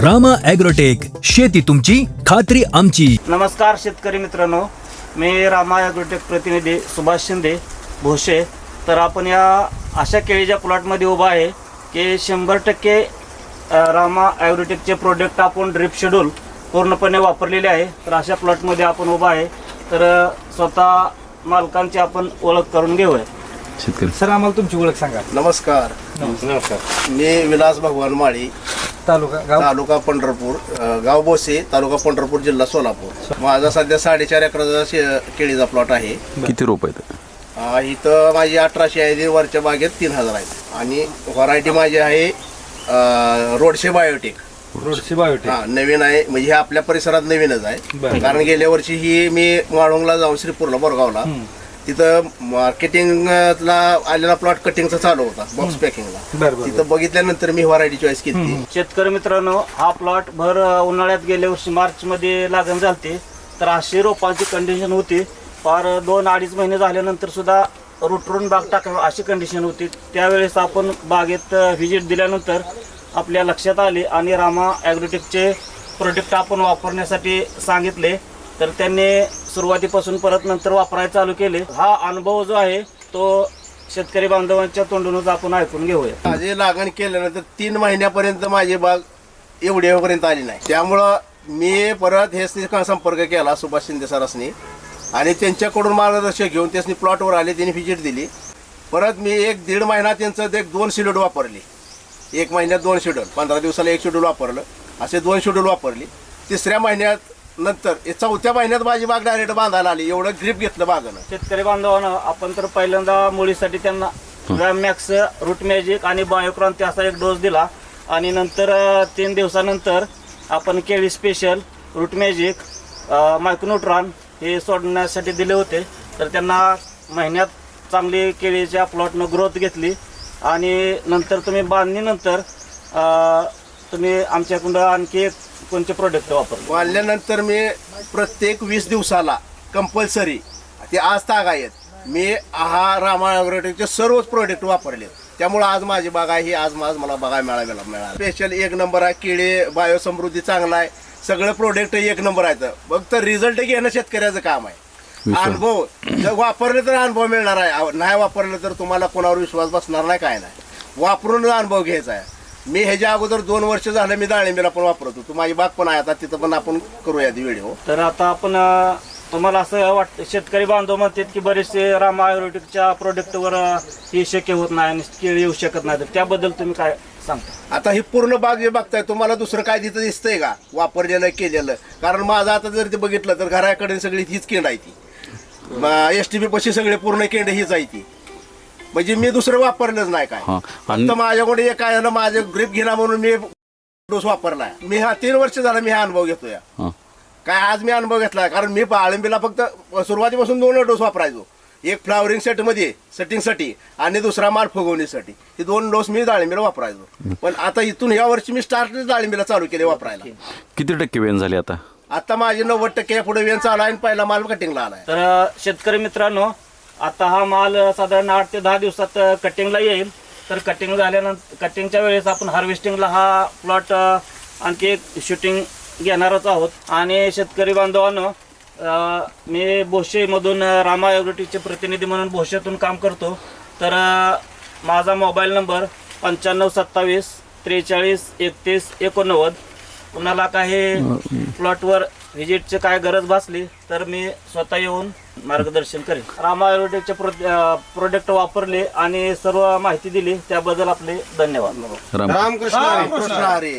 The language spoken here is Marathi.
रामा ॲग्रोटेक, शेती तुमची खात्री आमची. नमस्कार शेतकरी मित्रांनो, मी रामा ॲग्रोटेक प्रतिनिधी सुभाष शिंदे भोसे. तर आपण या अशा केळीच्या प्लॉटमध्ये उभा आहे की 100% रामा ॲग्रोटेकचे प्रोडक्ट आपण ड्रिप शेड्यूल पूर्णपणे वापरलेले आहे. तर अशा प्लॉटमध्ये आपण उभा आहे. तर स्वतः मालकांची आपण ओळख करून घेऊया. शेतकरी सर, आम्हाला तुमची ओळख सांगा. नमस्कार. मी विलास भगवान माळी, तालुका पंढरपूर, गाव बोसे, तालुका पंढरपूर, जिल्हा सोलापूर. माझा सध्या 4.5 एकराचा केळीचा प्लॉट आहे. किती रोप आहेत? इथं माझी 1800 आहे, वरच्या बागेत 3000 आहेत. आणि व्हरायटी माझी आहे रोडशे बायोटेक. हा, नवीन आहे, म्हणजे हे आपल्या परिसरात नवीनच आहे. कारण गेल्या वर्षी ही मी माळुंगला जाऊन श्रीपूरला बोरगावला तिथं मार्केटिंगला आलेला प्लॉट कटिंगचा चालू होता, बॉक्स पॅकिंगला. तिथं बघितल्यानंतर मी व्हरायटी चॉईस केली. शेतकरी मित्रांनो, हा प्लॉट भर उन्हाळ्यात गेल्या वर्षी मार्च मध्ये लागण झालते. तर अशी रोपांची कंडिशन होती, फार 2-2.5 महिने झाल्यानंतर सुद्धा रुटरून बाग टाकावं अशी कंडिशन होती. त्यावेळेस आपण बागेत व्हिजिट दिल्यानंतर आपल्या लक्षात आले आणि रामा ॲग्रोटेकचे प्रोडक्ट आपण वापरण्यासाठी सांगितले. तर त्यांनी सुरुवातीपासून परत नंतर वापरायला चालू केले. हा अनुभव जो आहे तो शेतकरी बांधवांच्या तोंडूनच आपण ऐकून घेऊया. माझे लागण केल्यानंतर 3 महिन्यापर्यंत माझी बाग एवढ्यापर्यंत आली नाही. त्यामुळं मी परत हेच संपर्क केला सुभाष शिंदे सरांनी आणि त्यांच्याकडून मार्गदर्शन घेऊन त्यांनी प्लॉटवर आले, त्यांनी व्हिजिट दिली. परत मी 1-1.5 महिना त्यांचं 2 शेड्यूल वापरले. 1 महिन्यात 2 शेड्यूल, 15 दिवसाला 1 शेड्यूल वापरलं, असे 2 शेड्यूल वापरली. 3ऱ्या महिन्यात नंतर 4थ्या महिन्यात माझी बाग डायरेक्ट बांधायला आली. एवढं ग्रीप घेतलं बागानं. शेतकरी बांधवांना आपण तर पहिल्यांदा मुळीसाठी त्यांना मॅक्स, रूट मॅजिक आणि बायोक्रांती असा एक डोस दिला. आणि नंतर 3 दिवसानंतर आपण केळी स्पेशल, रूट मॅजिक, मायक्रोन्यूट्रॉन हे सोडण्यासाठी दिले होते. तर त्यांना महिन्यात चांगली केळीच्या प्लॉटनं ग्रोथ घेतली. आणि नंतर तुम्ही बांधणीनंतर तुम्ही आमच्याकडून आणखी कोणते प्रोडक्ट वापरले? बांधल्यानंतर मी प्रत्येक 20 दिवसाला कंपल्सरी, ते आज तागायत, मी रामा ॲग्रोटेकचे सर्वच प्रोडक्ट वापरले. त्यामुळे आज माझी बाग आहे ही आज मला बघायला मिळाला. स्पेशल 1 नंबर आहे. केळी बायोसमृद्धी चांगला आहे. सगळं प्रोडक्ट 1 नंबर आहेत. फक्त रिझल्ट घेणं शेतकऱ्याचं काम आहे. अनुभव जर वापरले तर अनुभव मिळणार आहे, नाही वापरलं तर तुम्हाला कोणावर विश्वास बसणार नाही, काय नाही. वापरून अनुभव घ्यायचा आहे. मी ह्याच्या अगोदर 2 वर्ष झालं मी डाळिंबीला पण वापरत होतो. माझी बाग पण आहे आता, तिथं पण आपण करूया व्हिडिओ. तर आता आपण तुम्हाला असं वाटतं, शेतकरी बांधव म्हणतात की बरेचसे रामा ॲग्रोटेकच्या प्रोडक्टवर हे शक्य होत नाही आणि केळी येऊ शकत नाही. तर त्याबद्दल तुम्ही काय सांगता? आता ही पूर्ण बाग जे बघताय, तुम्हाला दुसरं काय तिथं दिसतंय का वापरलेलं केलेलं? कारण माझं आता जर ते बघितलं तर घराकडे सगळी हीच केंड आहे ती. STP पशी सगळे पूर्ण केंड हीच आहे ती. म्हणजे मी दुसरं वापरलंच नाही काय. फक्त माझ्याकडे एक काय माझे ग्रीप घेणार म्हणून मी डोस वापरलाय. मी 3 वर्ष झाला मी हा अनुभव घेतोय. काय आज मी अनुभव घेतलाय, कारण मी डाळिंबीला फक्त सुरुवातीपासून 2 डोस वापरायचो. एक फ्लावरिंग सेटमध्ये सेटिंगसाठी आणि दुसरा माल फुगवणीसाठी. हे 2 डोस मी डाळिंबीला वापरायचो. पण आता इथून या वर्षी मी स्टार्ट डाळिंबीला चालू केले वापरायला. किती टक्के वेन झाली आता? आता माझे 90% पुढे वेन चालू आहे आणि पहिला माल कटिंगला आलाय. तर शेतकरी मित्रांनो, आता हा माल साधारण 8 ते 10 दिवसात कटिंगला येईल. तर कटिंग झाल्यानंतर कटिंगच्या वेळेस आपण हार्वेस्टिंगला हा प्लॉट आणखी एक शूटिंग घेणारच आहोत. आणि शेतकरी बांधवांनो, मी भोसेमधून रामा ॲग्रोटेकचे प्रतिनिधी म्हणून भोसेतून काम करतो. तर माझा मोबाईल नंबर 9527 43 31 89. कुणाला काही प्लॉटवर व्हिजिटची काय गरज भासली तर मी स्वतः येऊन मार्गदर्शन करेन. रामा ॲग्रोटेकचे प्रोडक्ट वापरले आणि सर्व माहिती दिली त्याबद्दल आपले धन्यवाद. रामकृष्ण हरी.